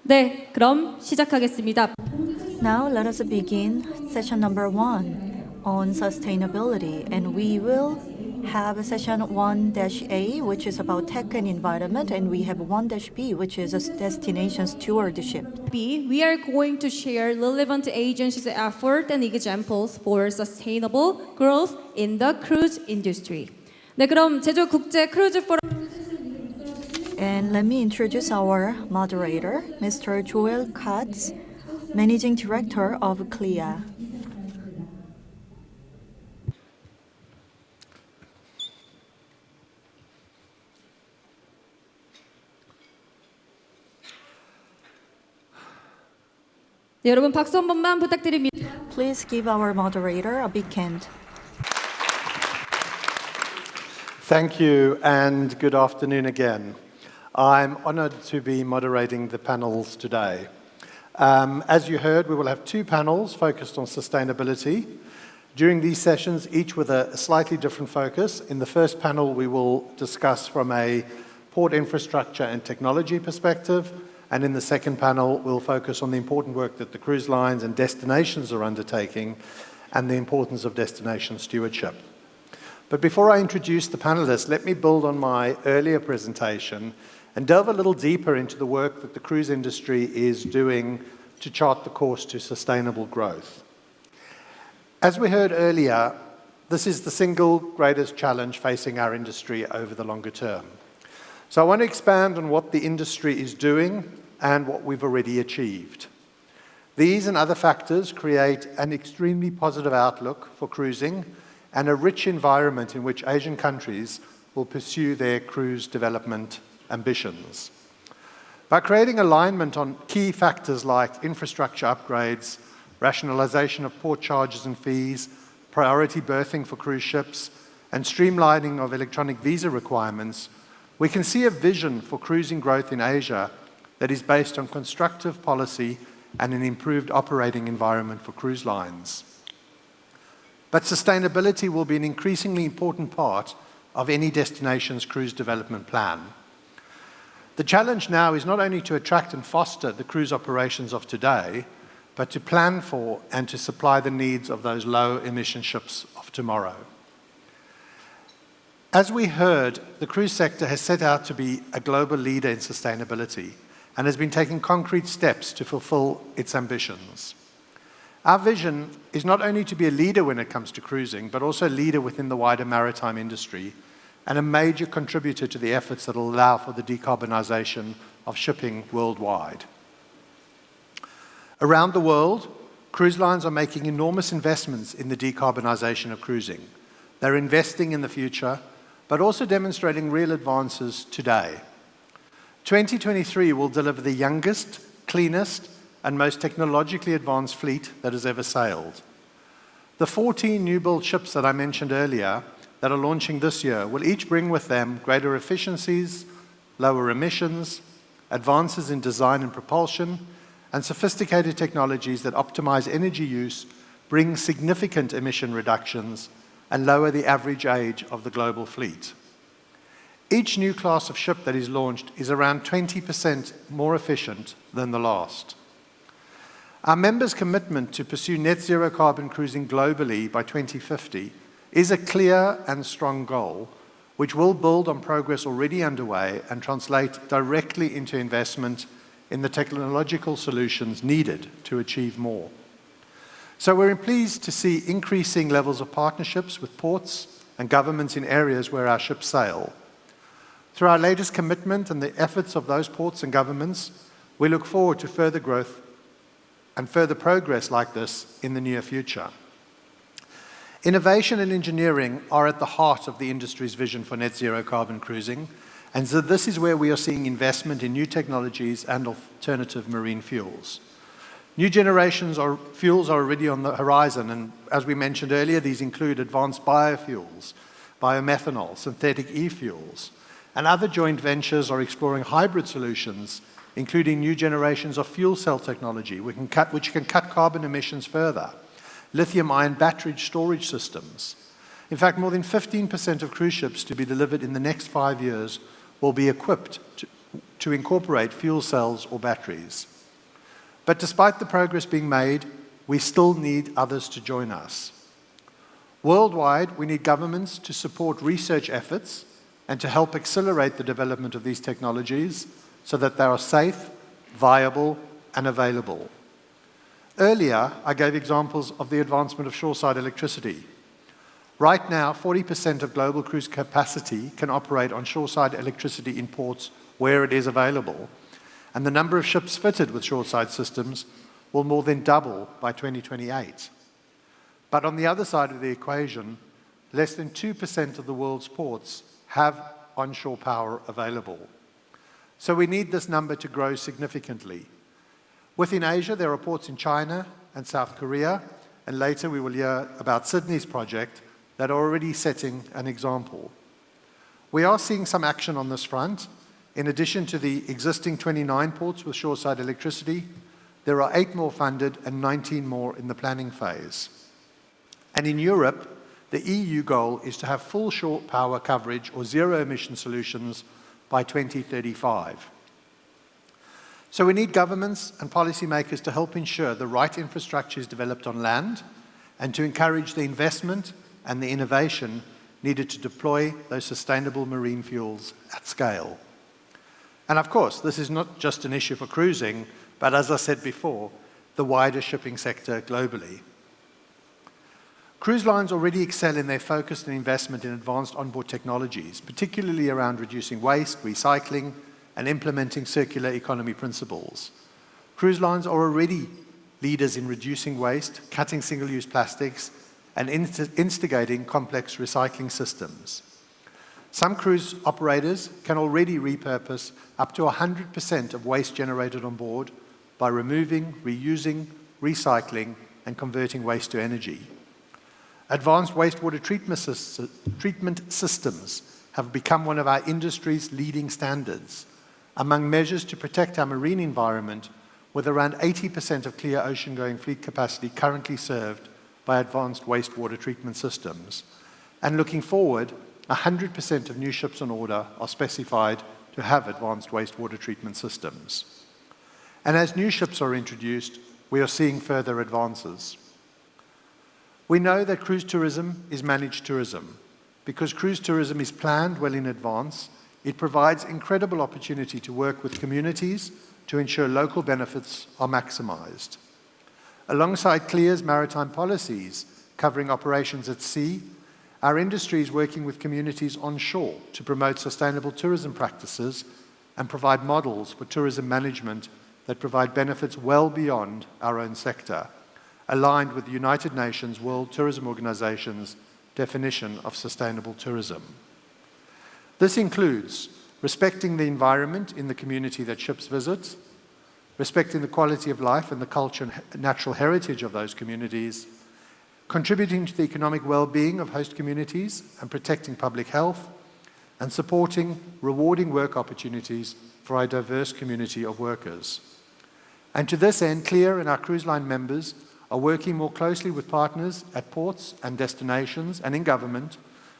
네, 그럼 시작하겠습니다. Now let us begin session number 1 on sustainability, and we will have session 1-A, which is about tech and environment, and we have 1-B, which is destination stewardship. B, we are going to share relevant agencies' effort and examples for sustainable growth in the cruise industry. 네, 그럼 제주 국제 크루즈 포럼 And let me introduce our moderator, Mr. Joel Katz, Managing Director of CLIA. 네, 여러분 박수 한 번만 부탁드립니다. Please give our moderator a big hand. Thank you and good afternoon again. I'm honored to be moderating the panels today. As you heard, we will have two panels focused on sustainability. During these sessions, each with a slightly different focus. In the first panel, we will discuss from a port infrastructure and technology perspective. And in the second panel, we'll focus on the important work that the cruise lines and destinations are undertaking and the importance of destination stewardship. But before I introduce the panelists, let me build on my earlier presentation and delve a little deeper into the work that the cruise industry is doing to chart the course to sustainable growth. As we heard earlier, this is the single greatest challenge facing our industry over the longer term. So I want to expand on what the industry is doing and what we've already achieved. These and other factors create an extremely positive outlook for cruising and a rich environment in which Asian countries will pursue their cruise development ambitions. By creating alignment on key factors like infrastructure upgrades, rationalization of port charges and fees, priority berthing for cruise ships, and streamlining of electronic visa requirements, we can see a vision for cruising growth in Asia that is based on constructive policy and an improved operating environment for cruise lines. But sustainability will be an increasingly important part of any destination's cruise development plan. The challenge now is not only to attract and foster the cruise operations of today, but to plan for and to supply the needs of those low-emission ships of tomorrow. As we heard, the cruise sector has set out to be a global leader in sustainability and has been taking concrete steps to fulfill its ambitions. Our vision is not only to be a leader when it comes to cruising, but also a leader within the wider maritime industry and a major contributor to the efforts that will allow for the decarbonization of shipping worldwide. Around the world, cruise lines are making enormous investments in the decarbonization of cruising. They're investing in the future, but also demonstrating real advances today. 2023 will deliver the youngest, cleanest, and most technologically advanced fleet that has ever sailed. The 14 new-build ships that I mentioned earlier that are launching this year will each bring with them greater efficiencies, lower emissions, advances in design and propulsion, and sophisticated technologies that optimize energy use, bring significant emission reductions, and lower the average age of the global fleet. Each new class of ship that is launched is around 20% more efficient than the last. Our members' commitment to pursue net zero carbon cruising globally by 2050 is a clear and strong goal, which will build on progress already underway and translate directly into investment in the technological solutions needed to achieve more. So we're pleased to see increasing levels of partnerships with ports and governments in areas where our ships sail. Through our latest commitment and the efforts of those ports and governments, we look forward to further growth and further progress like this in the near future. Innovation and engineering are at the heart of the industry's vision for net zero carbon cruising, and so this is where we are seeing investment in new technologies and alternative marine fuels. New generations of fuels are already on the horizon, and as we mentioned earlier, these include advanced biofuels, biomethanol, synthetic e-fuels, and other joint ventures are exploring hybrid solutions, including new generations of fuel cell technology, which can cut carbon emissions further, lithium-ion battery storage systems. In fact, more than 15% of cruise ships to be delivered in the next 5 years will be equipped to incorporate fuel cells or batteries. But despite the progress being made, we still need others to join us. Worldwide, we need governments to support research efforts and to help accelerate the development of these technologies so that they are safe, viable, and available. Earlier, I gave examples of the advancement of shoreside electricity. Right now, 40% of global cruise capacity can operate on shoreside electricity in ports where it is available, and the number of ships fitted with shoreside systems will more than double by 2028. But on the other side of the equation, less than 2% of the world's ports have onshore power available. So we need this number to grow significantly. Within Asia, there are ports in China and South Korea, and later we will hear about Sydney's project that are already setting an example. We are seeing some action on this front. In addition to the existing 29 ports with shoreside electricity, there are 8 more funded and 19 more in the planning phase. And in Europe, the EU goal is to have full shore power coverage or zero-emission solutions by 2035. So we need governments and policymakers to help ensure the right infrastructure is developed on land and to encourage the investment and the innovation needed to deploy those sustainable marine fuels at scale. And of course, this is not just an issue for cruising, but as I said before, the wider shipping sector globally. Cruise lines already excel in their focus and investment in advanced onboard technologies, particularly around reducing waste, recycling, and implementing circular economy principles. Cruise lines are already leaders in reducing waste, cutting single-use plastics, and instigating complex recycling systems. Some cruise operators can already repurpose up to 100% of waste generated on board by removing, reusing, recycling, and converting waste to energy. Advanced wastewater treatment systems have become one of our industry's leading standards among measures to protect our marine environment, with around 80% of clear ocean-going fleet capacity currently served by advanced wastewater treatment systems. And looking forward, 100% of new ships on order are specified to have advanced wastewater treatment systems. And as new ships are introduced, we are seeing further advances. We know that cruise tourism is managed tourism. Because cruise tourism is planned well in advance, it provides incredible opportunity to work with communities to ensure local benefits are maximised. Alongside CLIA's maritime policies covering operations at sea, our industry is working with communities on shore to promote sustainable tourism practices and provide models for tourism management that provide benefits well beyond our own sector, aligned with the United Nations World Tourism Organization's definition of sustainable tourism. This includes respecting the environment in the community that ships visit, respecting the quality of life and the culture and natural heritage of those communities, contributing to the economic well-being of host communities and protecting public health, and supporting rewarding work opportunities for our diverse community of workers. And to this end, CLIA and our cruise line members are working more closely with partners at ports and destinations and in government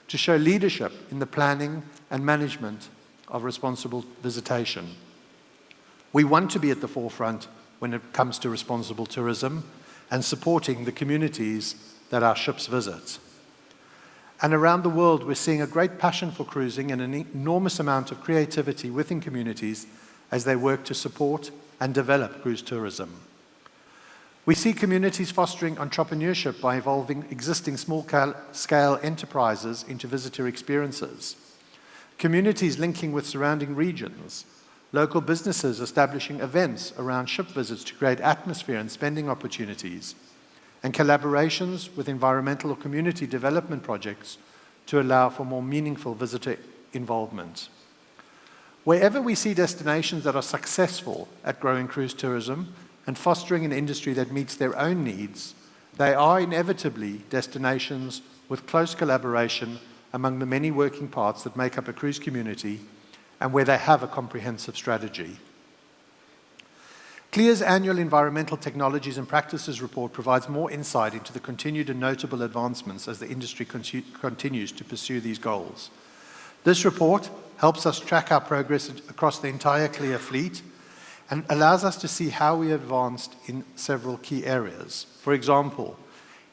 to show leadership in the planning and management of responsible visitation. We want to be at the forefront when it comes to responsible tourism and supporting the communities that our ships visit. And around the world, we're seeing a great passion for cruising and an enormous amount of creativity within communities as they work to support and develop cruise tourism. We see communities fostering entrepreneurship by involving existing small-scale enterprises into visitor experiences, communities linking with surrounding regions, local businesses establishing events around ship visits to create atmosphere and spending opportunities, and collaborations with environmental or community development projects to allow for more meaningful visitor involvement. Wherever we see destinations that are successful at growing cruise tourism and fostering an industry that meets their own needs, they are inevitably destinations with close collaboration among the many working parts that make up a cruise community and where they have a comprehensive strategy. CLIA's annual Environmental Technologies and Practices report provides more insight into the continued and notable advancements as the industry continues to pursue these goals. This report helps us track our progress across the entire CLIA fleet and allows us to see how we advanced in several key areas. For example,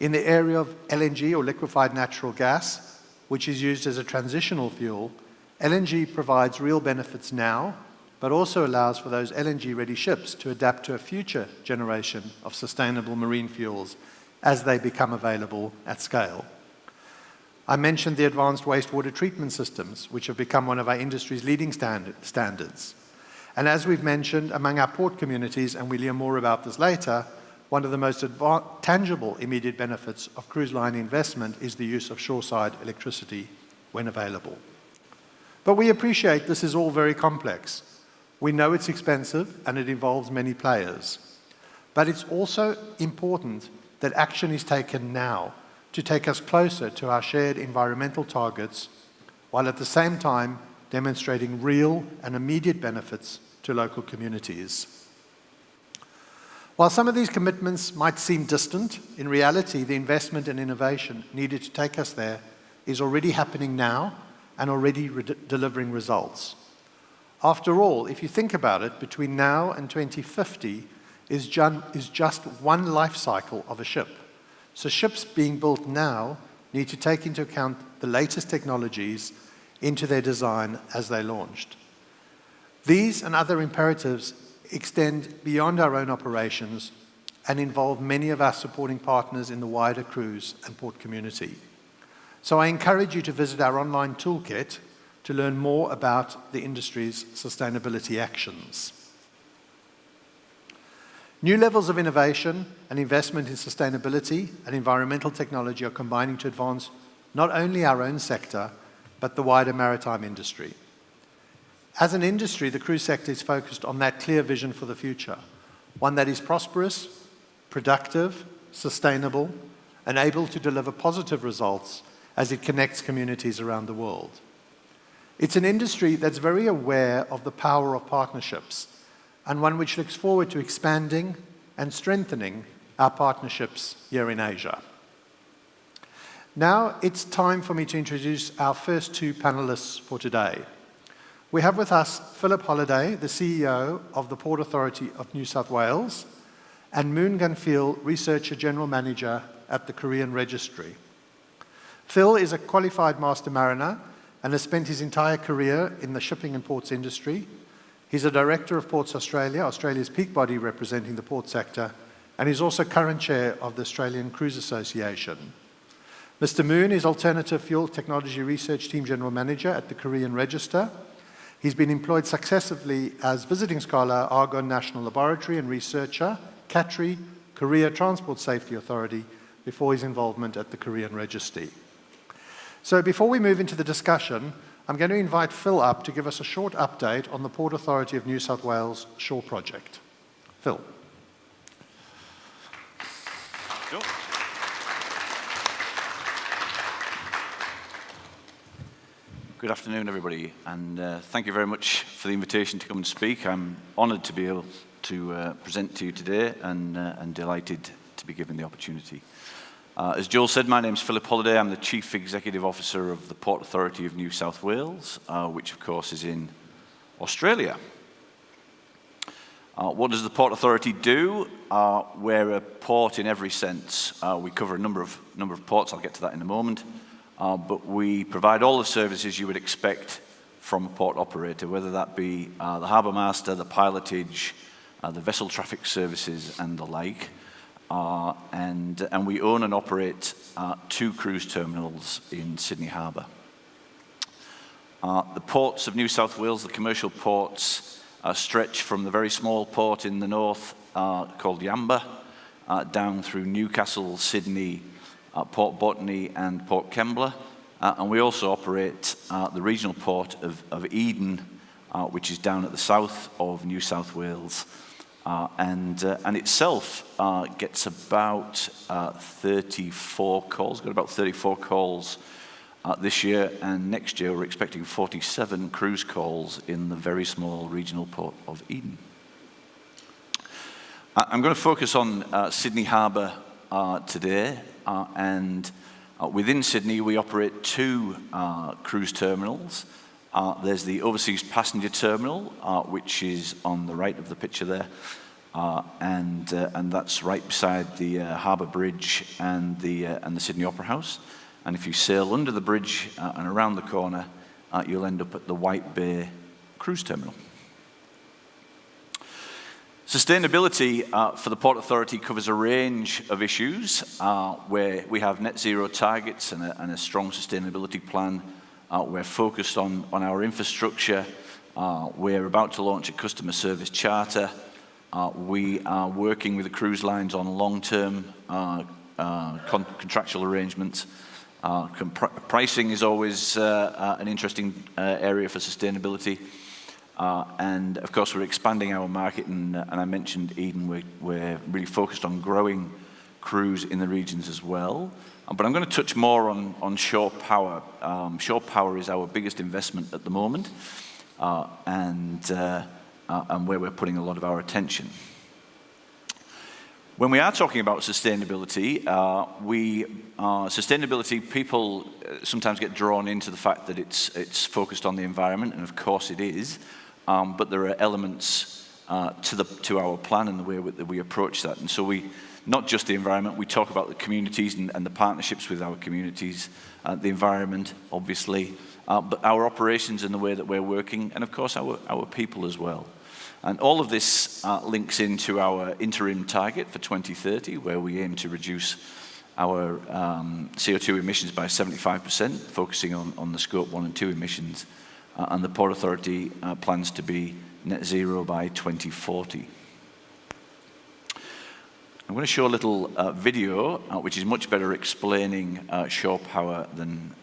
in the area of LNG, or liquefied natural gas, which is used as a transitional fuel, LNG provides real benefits now, but also allows for those LNG-ready ships to adapt to a future generation of sustainable marine fuels as they become available at scale. I mentioned the advanced wastewater treatment systems, which have become one of our industry's leading standards. And as we've mentioned, among our port communities, and we'll hear more about this later, one of the most tangible immediate benefits of cruise line investment is the use of shoreside electricity when available. But we appreciate this is all very complex. We know it's expensive and it involves many players. But it's also important that action is taken now to take us closer to our shared environmental targets, while at the same time demonstrating real and immediate benefits to local communities. While some of these commitments might seem distant, in reality, the investment and innovation needed to take us there is already happening now and already delivering results. After all, if you think about it, between now and 2050 is just one life cycle of a ship. So ships being built now need to take into account the latest technologies into their design as they launched. These and other imperatives extend beyond our own operations and involve many of our supporting partners in the wider cruise and port community. So I encourage you to visit our online toolkit to learn more about the industry's sustainability actions. New levels of innovation and investment in sustainability and environmental technology are combining to advance not only our own sector, but the wider maritime industry. As an industry, the cruise sector is focused on that clear vision for the future, one that is prosperous, productive, sustainable, and able to deliver positive results as it connects communities around the world. It's an industry that's very aware of the power of partnerships, and one which looks forward to expanding and strengthening our partnerships here in Asia. Now it's time for me to introduce our first two panelists for today. We have with us Philip Holliday, the CEO of the Port Authority of New South Wales, and Moon Gunfeel, Researcher General Manager at the Korean Registry. Phil is a qualified master mariner and has spent his entire career in the shipping and ports industry. He's a director of Ports Australia, Australia's peak body representing the port sector, and he's also current chair of the Australian Cruise Association. Mr. Moon is Alternative Fuel Technology Research Team General Manager at the Korean Register. He's been employed successively as visiting scholar, Argonne National Laboratory, and researcher, CATRI, Korea Transport Safety Authority, before his involvement at the Korean Registry. So before we move into the discussion, I'm going to invite Phil up to give us a short update on the Port Authority of New South Wales Shore Project. Phil. Sure. Good afternoon, everybody, and thank you very much for the invitation to come and speak. I'm honoured to be able to present to you today and delighted to be given the opportunity. As Joel said, my name's Philip Holliday. I'm the Chief Executive Officer of the Port Authority of New South Wales, which of course is in Australia. What does the Port Authority do? We're a port in every sense. We cover a number of ports. I'll get to that in a moment. But we provide all the services you would expect from a port operator, whether that be the harbour master, the pilotage, the vessel traffic services, and the like. And we own and operate 2 cruise terminals in Sydney Harbour. The ports of New South Wales, the commercial ports, stretch from the very small port in the north called Yamba, down through Newcastle, Sydney, Port Botany and Port Kembla. And we also operate the regional port of Eden, which is down at the south of New South Wales. And itself gets about 34 calls, got about 34 calls this year, and next year we're expecting 47 cruise calls in the very small regional port of Eden. I'm going to focus on Sydney Harbour today, and within Sydney we operate 2 cruise terminals. There's the overseas passenger terminal, which is on the right of the picture there. And that's right beside the Harbour Bridge and the Sydney Opera House. And if you sail under the bridge and around the corner, you'll end up at the White Bay Cruise Terminal. Sustainability for the Port Authority covers a range of issues where we have net zero targets and a strong sustainability plan. We're focused on our infrastructure. We're about to launch a customer service charter. We are working with the cruise lines on long-term contractual arrangements. Pricing is always an interesting area for sustainability. And of course, we're expanding our market, and I mentioned Eden, we're really focused on growing cruise in the regions as well. But I'm going to touch more on shore power. Shore power is our biggest investment at the moment, and where we're putting a lot of our attention. When we are talking about sustainability, sustainability, people sometimes get drawn into the fact that it's focused on the environment, and of course it is. But there are elements to our plan and the way that we approach that. And so not just the environment, we talk about the communities and the partnerships with our communities, the environment, obviously, but our operations and the way that we're working, and of course our people as well. And all of this links into our interim target for 2030, where we aim to reduce our CO2 emissions by 75%, focusing on the Scope 1 and 2 emissions. And the Port Authority plans to be net zero by 2040. I'm going to show a little video, which is much better explaining shore power than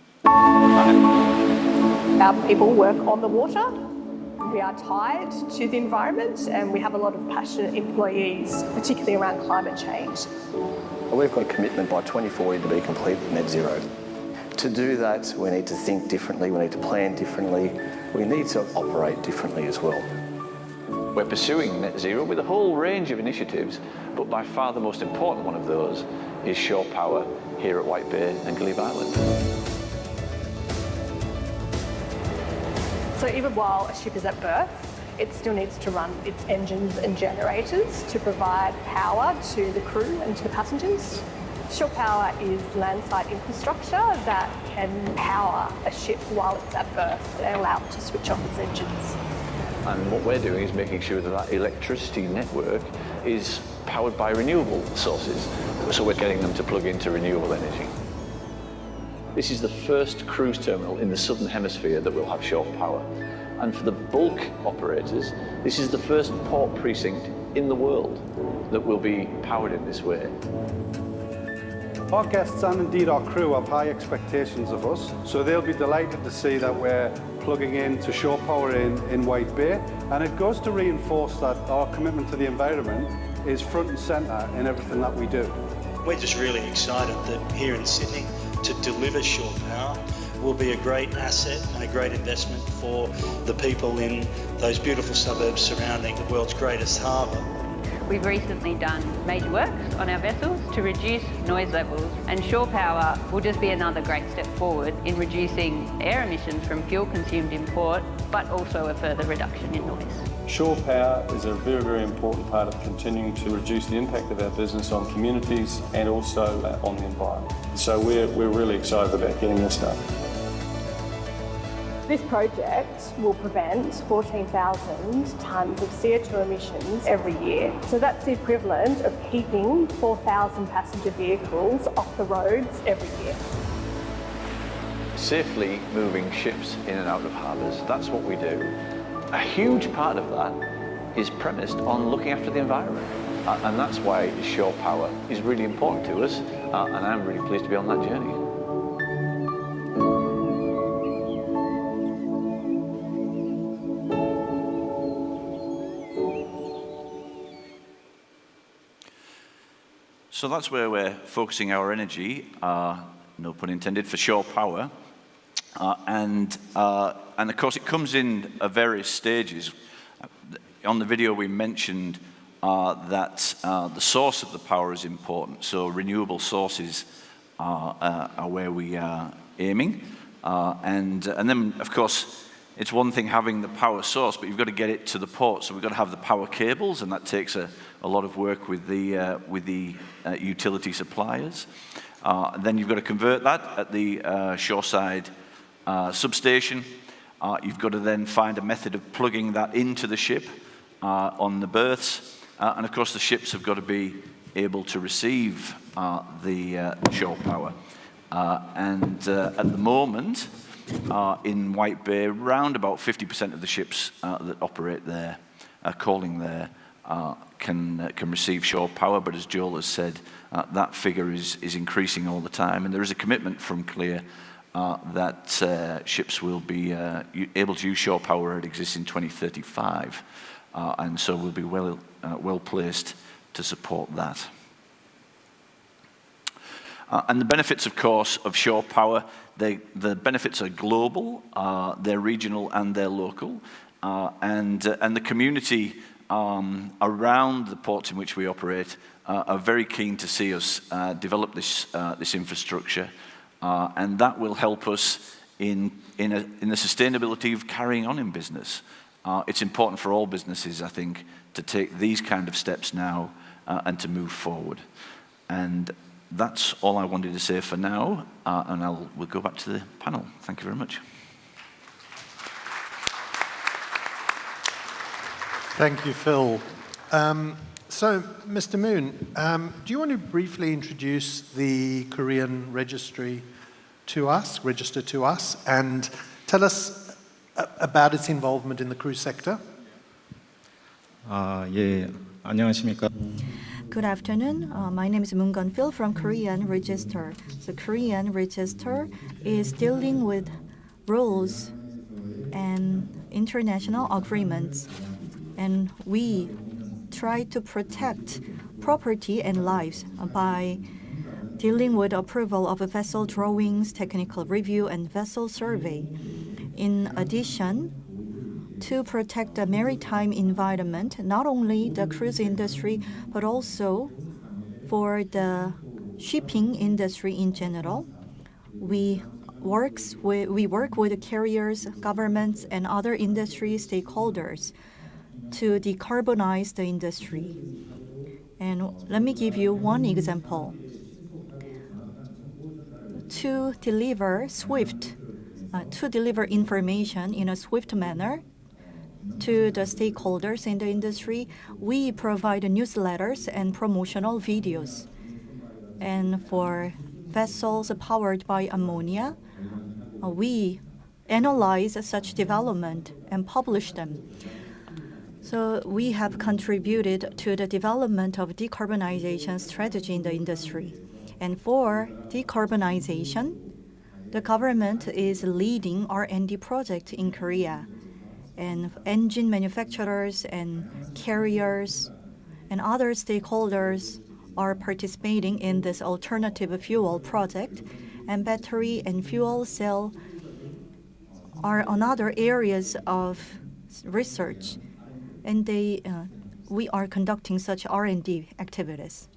Our people work on the water. We are tied to the environment, and we have a lot of passionate employees, particularly around climate change. We've got a commitment by 2040 to be completely net zero. To do that, we need to think differently, we need to plan differently, we need to operate differently as well. We're pursuing net zero with a whole range of initiatives, but by far the most important one of those is shore power here at White Bay and Glebe Island. So even while a ship is at berth, it still needs to run its engines and generators to provide power to the crew and to the passengers. Shore power is landside infrastructure that can power a ship while it's at berth and allow it to switch off its engines. And what we're doing is making sure that that electricity network is powered by renewable sources. So we're getting them to plug into renewable energy. This is the first cruise terminal in the Southern Hemisphere that will have shore power. And for the bulk operators, this is the first port precinct in the world that will be powered in this way. Our guests and indeed our crew have high expectations of us, so they'll be delighted to see that we're plugging into shore power in White Bay, and it goes to reinforce that our commitment to the environment is front and centre in everything that we do. We're just really excited that here in Sydney to deliver shore power will be a great asset and a great investment for the people in those beautiful suburbs surrounding the world's greatest harbour. We've recently done major works on our vessels to reduce noise levels, and shore power will just be another great step forward in reducing air emissions from fuel consumed in port, but also a further reduction in noise. Shore power is a very, very important part of continuing to reduce the impact of our business on communities and also on the environment. So we're really excited about getting this done. This project will prevent 14,000 tonnes of CO2 emissions every year. So that's the equivalent of keeping 4,000 passenger vehicles off the roads every year. Safely moving ships in and out of harbours, that's what we do. A huge part of that is premised on looking after the environment. And that's why shore power is really important to us, and I'm really pleased to be on that journey. So that's where we're focusing our energy, no pun intended, for shore power. And of course it comes in various stages. On the video we mentioned that the source of the power is important. So renewable sources are where we are aiming. And then of course it's one thing having the power source, but you've got to get it to the port. So we've got to have the power cables, and that takes a lot of work with the utility suppliers. Then you've got to convert that at the shoreside substation. You've got to then find a method of plugging that into the ship on the berths. And of course, the ships have got to be able to receive the shore power. And at the moment, in White Bay, around about 50% of the ships that operate there, calling there, can receive shore power. But as Joel has said, that figure is increasing all the time. And there is a commitment from Clear that ships will be able to use shore power as it exists in 2035. And so we'll be well placed to support that. And the benefits, of course, of shore power, the benefits are global, they're regional and they're local. And the community around the ports in which we operate are very keen to see us develop this infrastructure. And that will help us in the sustainability of carrying on in business. It's important for all businesses, I think, to take these kind of steps now and to move forward. And that's all I wanted to say for now, and we'll go back to the panel. Thank you very much. Thank you, Phil. So, Mr. Moon, do you want to briefly introduce the Korean register to us, and tell us about its involvement in the cruise sector? 예, 안녕하십니까? Good afternoon. My name is Gunfeel from Korean Register. The Korean Register is dealing with rules and international agreements, and we try to protect property and lives by dealing with approval of vessel drawings, technical review, and vessel survey. In addition, to protect the maritime environment, not only the cruise industry, but also for the shipping industry in general. We work with carriers, governments, and other industry stakeholders to decarbonize the industry. And let me give you one example. To deliver information in a swift manner to the stakeholders in the industry, we provide newsletters and promotional videos. And for vessels powered by ammonia, we analyze such development and publish them. So we have contributed to the development of decarbonization strategy in the industry. And for decarbonization, the government is leading R&D project in Korea. And engine manufacturers and carriers and other stakeholders are participating in this alternative fuel project. And battery and fuel cell are another areas of research. And we are conducting such R&D activities.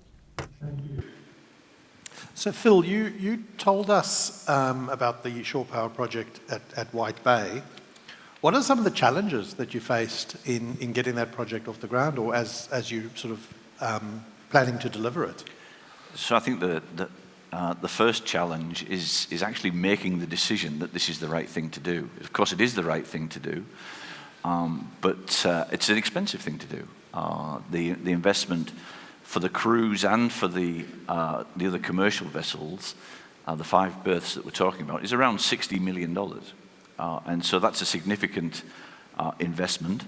So, Phil, you told us about the shore power project at White Bay. What are some of the challenges that you faced in getting that project off the ground, or as you sort of planning to deliver it? So I think the first challenge is actually making the decision that this is the right thing to do. Of course, it is the right thing to do, but it's an expensive thing to do. The investment for the cruise and for the other commercial vessels, the 5 berths that we're talking about, is around $60 million. And so that's a significant investment.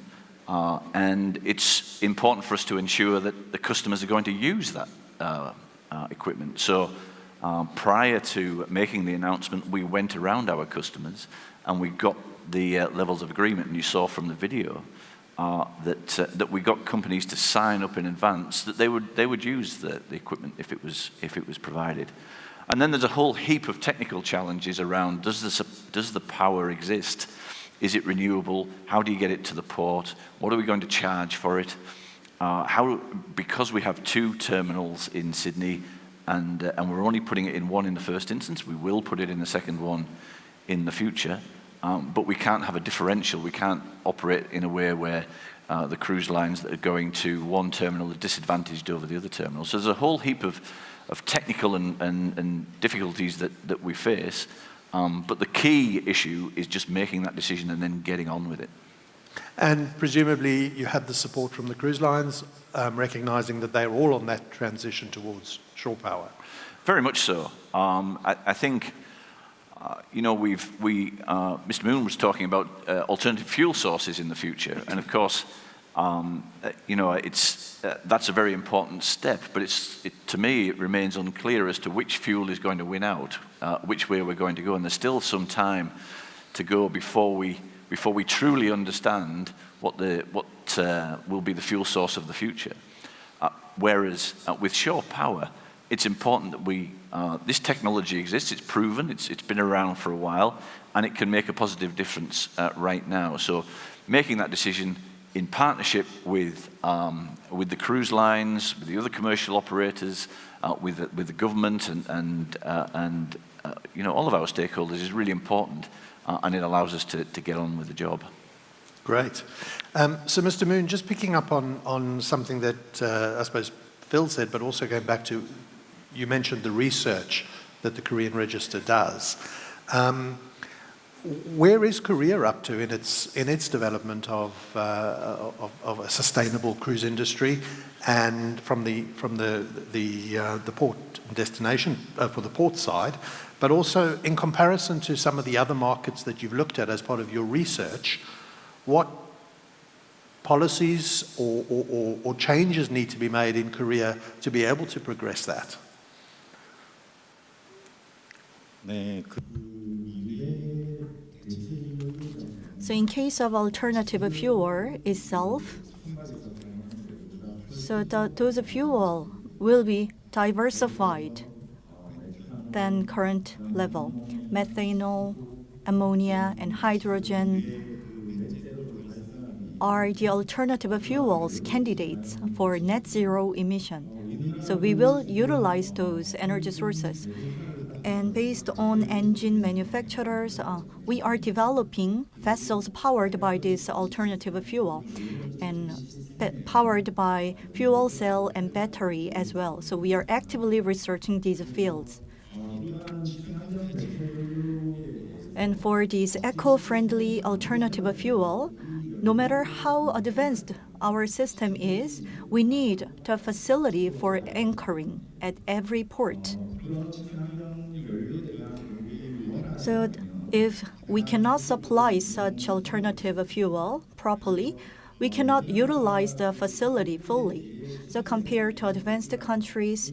And it's important for us to ensure that the customers are going to use that equipment. So prior to making the announcement, we went around our customers and we got the levels of agreement. And you saw from the video that we got companies to sign up in advance that they would use the equipment if it was provided. And then there's a whole heap of technical challenges around, does the power exist? Is it renewable? How do you get it to the port? What are we going to charge for it? Because we have 2 terminals in Sydney and we're only putting it in one in the first instance, we will put it in the second one in the future. but we can't have a differential. We can't operate in a way where the cruise lines that are going to one terminal are disadvantaged over the other terminal. So there's a whole heap of technical and difficulties that we face, but the key issue is just making that decision and then getting on with it. And presumably you had the support from the cruise lines, recognising that they're all on that transition towards shore power. Very much so. I think, Mr. Moon was talking about alternative fuel sources in the future, and of course, that's a very important step. But to me, it remains unclear as to which fuel is going to win out, which way we're going to go, and there's still some time to go before we truly understand what will be the fuel source of the future. Whereas with shore power, it's important that this technology exists, it's proven, it's been around for a while, and it can make a positive difference right now. So making that decision in partnership with the cruise lines, with the other commercial operators, with the government and all of our stakeholders is really important, and it allows us to get on with the job. Great. So Mr. Moon, just picking up on something that I suppose Phil said, but also going back to, you mentioned the research that the Korean Register does. Where is Korea up to in its development of a sustainable cruise industry, and from the port destination for the port side, but also in comparison to some of the other markets that you've looked at as part of your research? What policies or changes need to be made in Korea to be able to progress that? So in case of alternative fuel itself, so those fuel will be diversified than current level. Methanol, ammonia, and hydrogen are the alternative fuels candidates for net zero emission. So we will utilize those energy sources. And based on engine manufacturers, we are developing vessels powered by this alternative fuel and powered by fuel cell and battery as well. So we are actively researching these fields. And for this eco-friendly alternative fuel, no matter how advanced our system is, we need the facility for anchoring at every port. So if we cannot supply such alternative fuel properly, we cannot utilize the facility fully. So compared to advanced countries,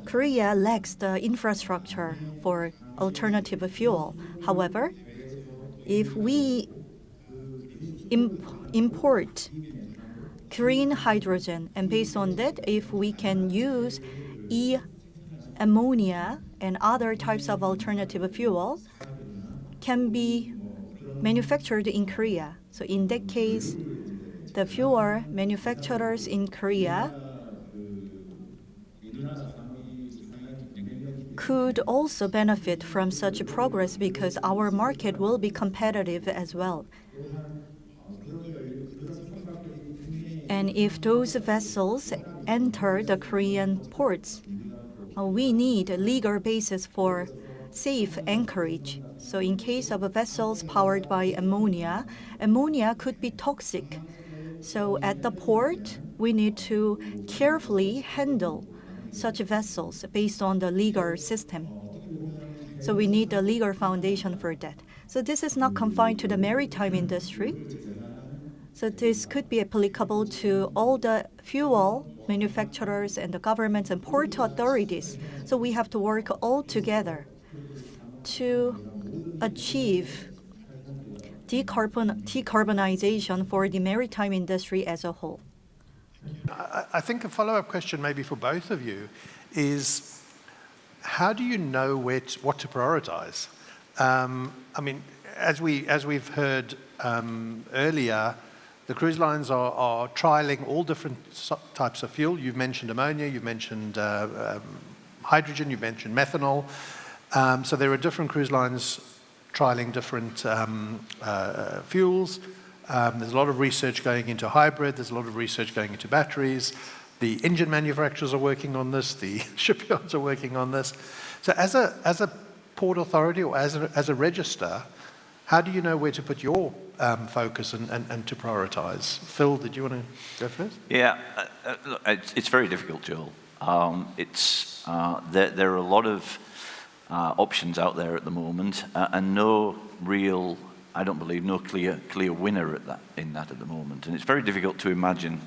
Korea lacks the infrastructure for alternative fuel. However, if we import green hydrogen, and based on that, if we can use ammonia and other types of alternative fuel, can be manufactured in Korea. So in that case, the fuel manufacturers in Korea could also benefit from such progress because our market will be competitive as well. And if those vessels enter the Korean ports, we need a legal basis for safe anchorage. So in case of vessels powered by ammonia, ammonia could be toxic. So at the port, we need to carefully handle such vessels based on the legal system. So we need a legal foundation for that. So this is not confined to the maritime industry. So this could be applicable to all the fuel manufacturers and the governments and port authorities. So we have to work all together to achieve decarbonization for the maritime industry as a whole. I think a follow-up question maybe for both of you is, how do you know what to prioritize? I mean, as we've heard earlier, the cruise lines are trialing all different types of fuel. You've mentioned ammonia, you've mentioned hydrogen, you've mentioned methanol. So there are different cruise lines trialing different fuels. There's a lot of research going into hybrid. There's a lot of research going into batteries. The engine manufacturers are working on this. The shipyards are working on this. So as a port authority or as a register, how do you know where to put your focus and to prioritize? Phil, did you want to go first? Yeah, look, it's very difficult, Joel. There are a lot of options out there at the moment, and no real, I don't believe, no clear winner in that at the moment. And it's very difficult to imagine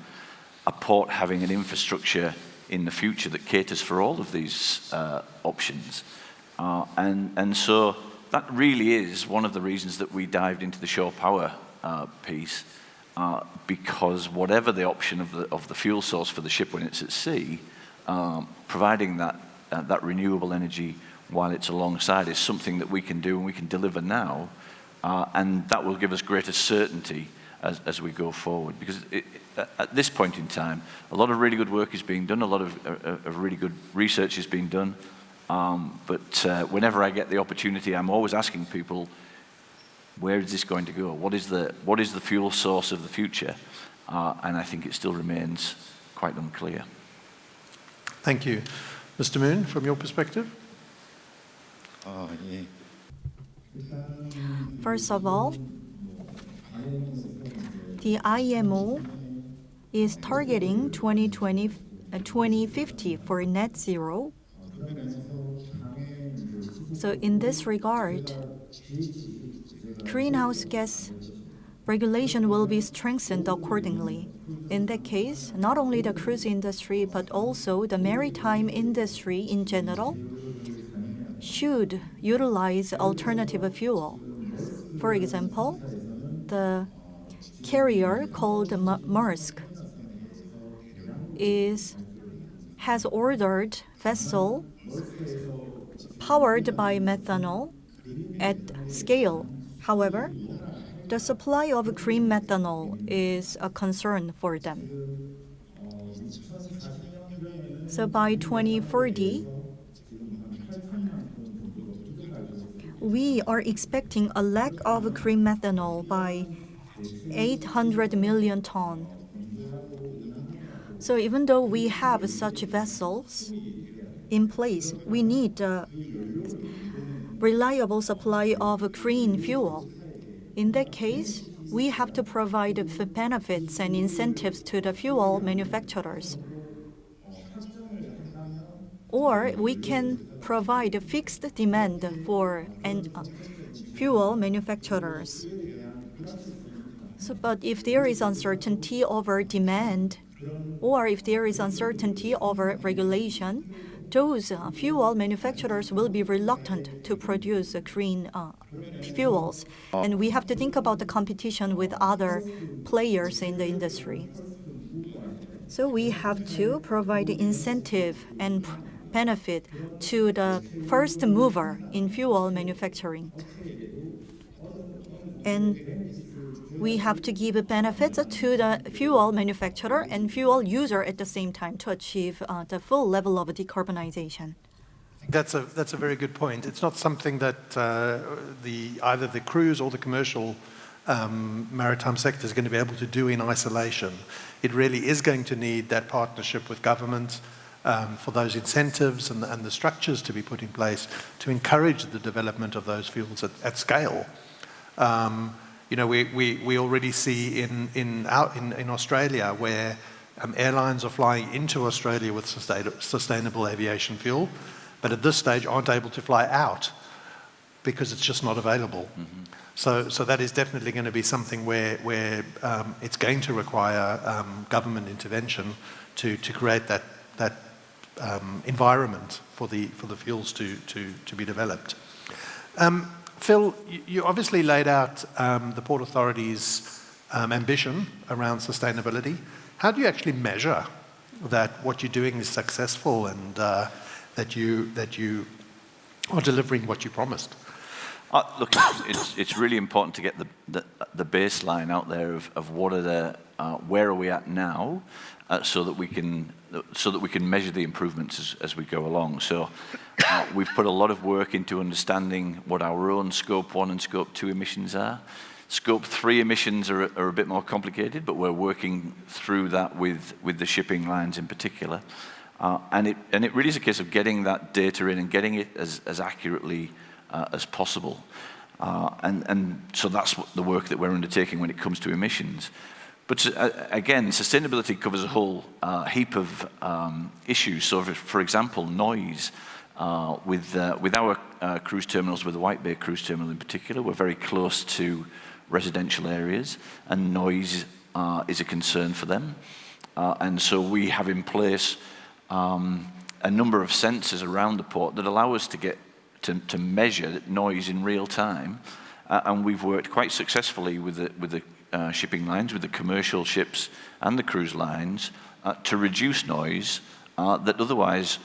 a port having an infrastructure in the future that caters for all of these options. And so that really is one of the reasons that we dived into the shore power piece, because whatever the option of the fuel source for the ship when it's at sea, providing that renewable energy while it's alongside is something that we can do and we can deliver now, and that will give us greater certainty as we go forward. Because at this point in time, a lot of really good work is being done, a lot of really good research is being done, but whenever I get the opportunity, I'm always asking people, where is this going to go? What is the fuel source of the future? And I think it still remains quite unclear. Thank you. Mr. Moon, from your perspective? 예. First of all, the IMO is targeting 2050 for net zero. So in this regard, greenhouse gas regulation will be strengthened accordingly. In that case, not only the cruise industry, but also the maritime industry in general should utilize alternative fuel. For example, the carrier called Maersk has ordered vessel powered by methanol at scale. However, the supply of green methanol is a concern for them. So by 2040, we are expecting a lack of green methanol by 800 million tons. So even though we have such vessels in place, we need a reliable supply of green fuel. In that case, we have to provide benefits and incentives to the fuel manufacturers. Or we can provide a fixed demand for fuel manufacturers. So, but if there is uncertainty over demand, or if there is uncertainty over regulation, those fuel manufacturers will be reluctant to produce green fuels. And we have to think about the competition with other players in the industry. So we have to provide incentive and benefit to the first mover in fuel manufacturing. And we have to give benefits to the fuel manufacturer and fuel user at the same time to achieve the full level of decarbonization. That's a very good point. It's not something that either the cruise or the commercial maritime sector is going to be able to do in isolation. It really is going to need that partnership with government for those incentives and the structures to be put in place to encourage the development of those fuels at scale. You know, we already see in Australia where airlines are flying into Australia with sustainable aviation fuel, but at this stage aren't able to fly out because it's just not available. Mm-hmm. So that is definitely going to be something where it's going to require government intervention to create that environment for the fuels to be developed. Phil, you obviously laid out the Port Authority's ambition around sustainability. How do you actually measure that what you're doing is successful and that you are delivering what you promised? Look, it's really important to get the baseline out there of what are the where are we at now, so that we can measure the improvements as we go along. So we've put a lot of work into understanding what our own Scope 1 and Scope 2 emissions are. Scope 3 emissions are a bit more complicated, but we're working through that with the shipping lines in particular. And it really is a case of getting that data in and getting it as accurately as possible. And so that's the work that we're undertaking when it comes to emissions. But again, sustainability covers a whole heap of issues. So for example, noise. With our cruise terminals, with the White Bay Cruise Terminal in particular, we're very close to residential areas, and noise is a concern for them. And so we have in place a number of sensors around the port that allow us to get to measure noise in real time. And we've worked quite successfully with the shipping lines, with the commercial ships and the cruise lines to reduce noise that otherwise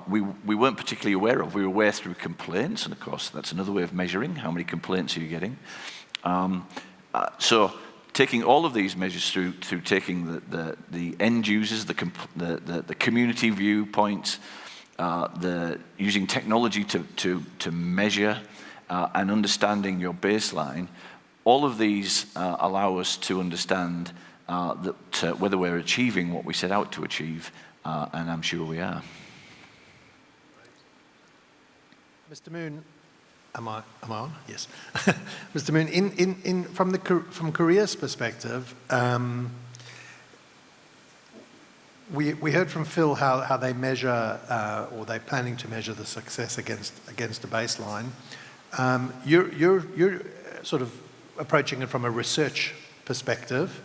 we weren't particularly aware of. We were aware through complaints, and of course that's another way of measuring how many complaints are you getting. So taking all of these measures through taking the end users, the community viewpoints, using technology to measure and understanding your baseline, all of these allow us to understand that whether we're achieving what we set out to achieve, and I'm sure we are. Mr. Moon, am I on? Yes. Mr. Moon, from Korea's perspective, we heard from Phil how they measure, or they're planning to measure the success against a baseline. You're sort of approaching it from a research perspective.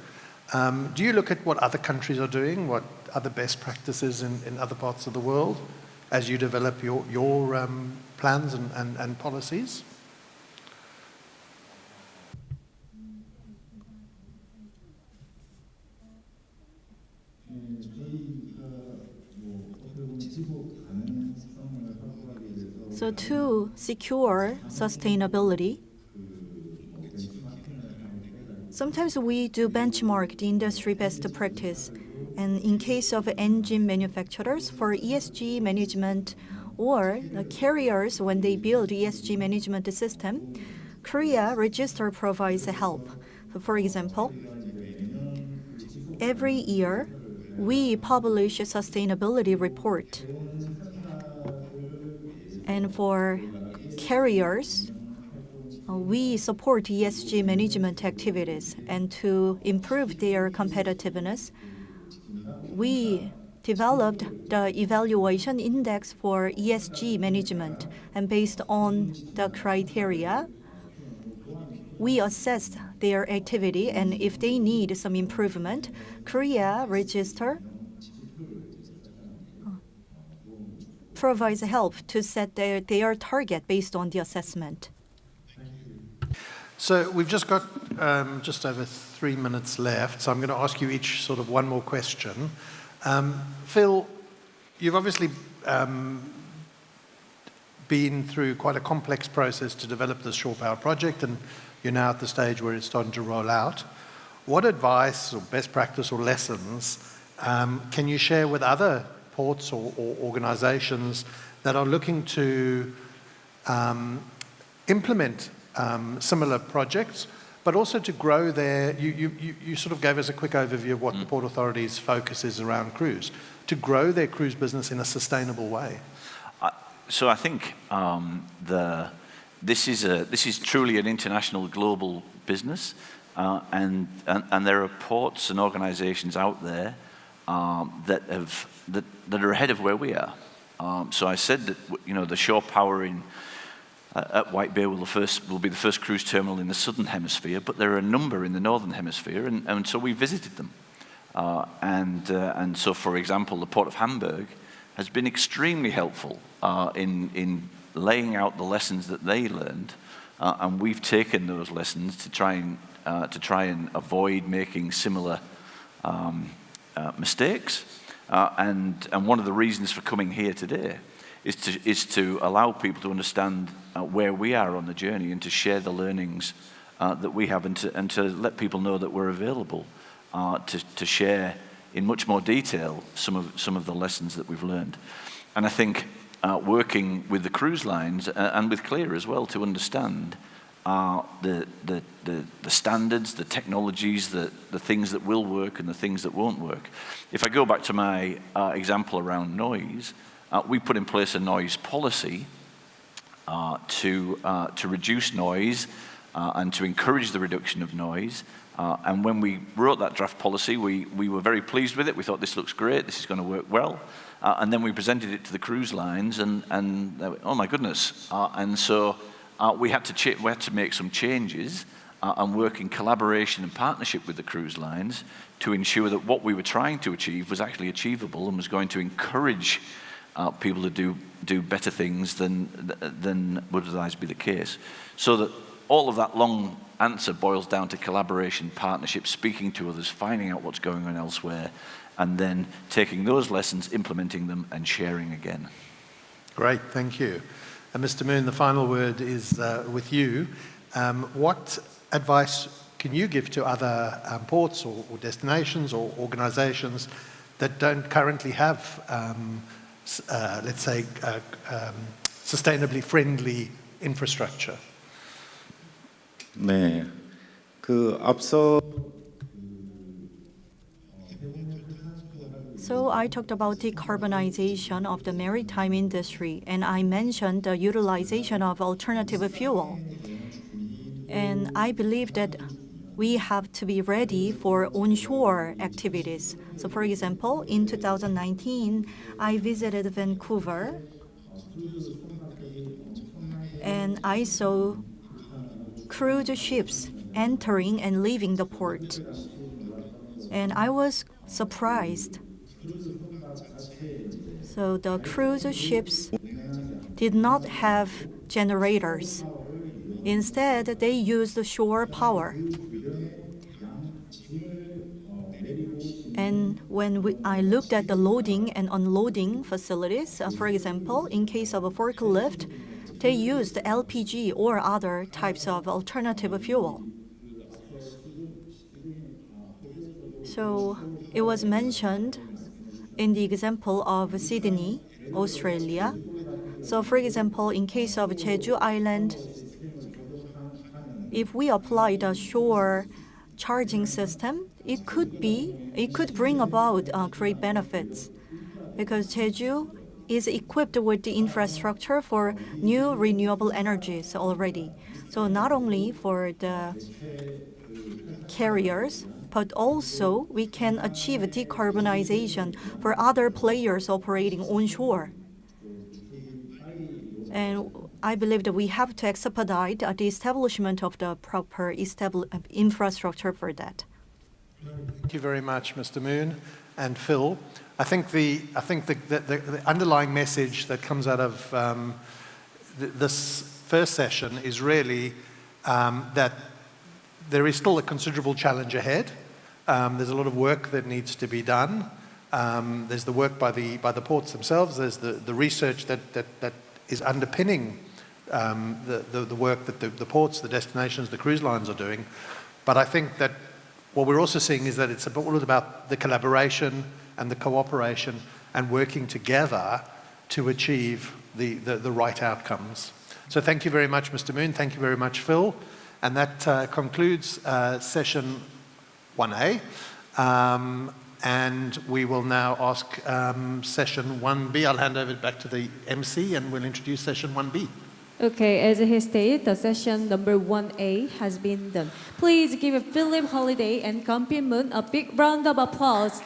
Do you look at what other countries are doing, what other best practices in other parts of the world, as you develop your plans and policies? So to secure sustainability, sometimes we do benchmark the industry best practice. And in case of engine manufacturers, for ESG management or the carriers, when they build ESG management system, Korea Register provides help. So for example, every year we publish a sustainability report. And for carriers, we support ESG management activities. And to improve their competitiveness, we developed the evaluation index for ESG management. And based on the criteria, we assessed their activity. And if they need some improvement, Korea Register provides help to set their target based on the assessment. So we've just got just over 3 minutes left, so I'm going to ask you each sort of one more question. Phil, you've obviously been through quite a complex process to develop this shore power project, and you're now at the stage where it's starting to roll out. What advice or best practice or lessons can you share with other ports or organizations that are looking to implement similar projects, but also to grow their, you sort of gave us a quick overview of what the Port Authority's focus is around cruise, to grow their cruise business in a sustainable way? So I think this is truly an international, global business, and there are ports and organizations out there that are ahead of where we are. So I said that, you know, the shore power at White Bay will be the first cruise terminal in the southern hemisphere, but there are a number in the northern hemisphere, and so we visited them. And so, for example, the Port of Hamburg has been extremely helpful in laying out the lessons that they learned, and we've taken those lessons to try and avoid making similar mistakes. And one of the reasons for coming here today is to allow people to understand where we are on the journey and to share the learnings that we have, and to let people know that we're available to share in much more detail some of the lessons that we've learned. And I think working with the cruise lines and with Clear as well to understand the standards, the technologies, the things that will work and the things that won't work. If I go back to my example around noise, we put in place a noise policy to reduce noise and to encourage the reduction of noise. And when we wrote that draft policy, we were very pleased with it. We thought, this looks great, this is going to work well. And then we presented it to the cruise lines, and they went, oh my goodness. And so we had to make some changes and work in collaboration and partnership with the cruise lines to ensure that what we were trying to achieve was actually achievable and was going to encourage people to do better things than would otherwise be the case. So that all of that long answer boils down to collaboration, partnership, speaking to others, finding out what's going on elsewhere, and then taking those lessons, implementing them, and sharing again. Great, thank you. And Mr. Moon, the final word is with you. What advice can you give to other ports or destinations or organizations that don't currently have, let's say, sustainably friendly infrastructure? 네, 앞서 So I talked about decarbonization of the maritime industry, and I mentioned the utilization of alternative fuel. And I believe that we have to be ready for onshore activities. So for example, in 2019, I visited Vancouver, and I saw cruise ships entering and leaving the port. And I was surprised. So the cruise ships did not have generators. Instead, they used shore power. And when I looked at the loading and unloading facilities, for example, in case of a forklift, they used LPG or other types of alternative fuel. So it was mentioned in the example of Sydney, Australia. So for example, in case of Jeju Island, if we apply the shore charging system, it could bring about great benefits, because Jeju is equipped with the infrastructure for new renewable energies already. So not only for the carriers, but also we can achieve decarbonization for other players operating onshore. And I believe that we have to expedite the establishment of the proper infrastructure for that. Thank you very much, Mr. Moon and Phil. I think the underlying message that comes out of this first session is really that there is still a considerable challenge ahead. There's a lot of work that needs to be done. There's the work by the ports themselves. There's the research that is underpinning the work that the ports, the destinations, the cruise lines are doing. But I think that what we're also seeing is that it's all about the collaboration and the cooperation and working together to achieve the right outcomes. So thank you very much, Mr. Moon. Thank you very much, Phil. And that concludes session 1A. And we will now ask session 1B. I'll hand over back to the MC and we'll introduce session 1B. Okay, as he stated, the session number 1A has been done. Please give Philip Holliday and Gunfeel Moon a big round of applause.